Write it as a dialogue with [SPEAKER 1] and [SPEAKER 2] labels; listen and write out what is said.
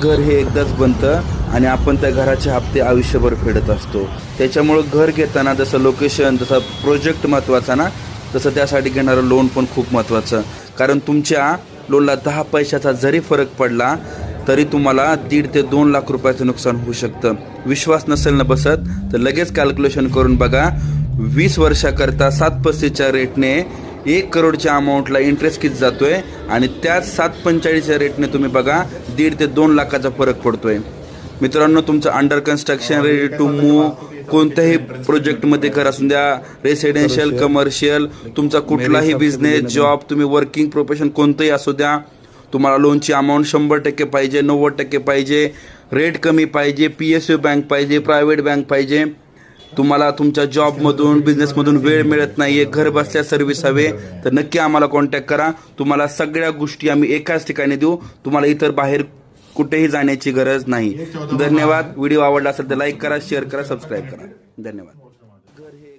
[SPEAKER 1] घर हे एकदाच बनतं आणि आपण त्या घराचे हप्ते आयुष्यभर फेडत असतो. त्याच्यामुळं घर घेताना जसं लोकेशन, जसं प्रोजेक्ट महत्त्वाचा ना, तसं त्यासाठी घेणारं लोन पण खूप महत्त्वाचं. कारण तुमच्या लोनला 10 पैशाचा जरी फरक पडला तरी तुम्हाला 1.5 ते 2 लाख रुपयाचं नुकसान होऊ शकतं. विश्वास नसेल ना बसत तर लगेच कॅल्क्युलेशन करून बघा. 20 वर्षाकरता 7.35च्या रेटने 1 करोडच्या अमाऊंटला इंटरेस्ट किती जातोय आणि त्याच 7.45च्या रेटने तुम्ही बघा 1.5 ते 2 लाखाचा फरक पडतोय. मित्रांनो, तुमचं under construction, ready to move, कोणत्याही प्रोजेक्टमध्ये घर असून द्या, रेसिडेन्शियल, कमर्शियल, तुमचा कुठलाही बिझनेस, जॉब, तुम्ही वर्किंग प्रोफेशन कोणतंही असू द्या, तुम्हाला लोनची अमाऊंट 100% पाहिजे, 90% पाहिजे, रेट कमी पाहिजे, PSU बँक पाहिजे, प्रायव्हेट बँक पाहिजे, तुम्हाला तुमच्या जॉबमधून, बिझनेसमधून वेळ मिळत नाही आहे, घर बसल्या सर्व्हिस हवे, तर नक्की आम्हाला कॉन्टॅक्ट करा. तुम्हाला सगळ्या गोष्टी आम्ही एकाच ठिकाणी देऊ. तुम्हाला इतर बाहेर कुठेही जाण्याची गरज नाही. धन्यवाद. व्हिडिओ आवडला असेल तर लाईक करा, शेअर करा, सबस्क्राईब करा. धन्यवाद.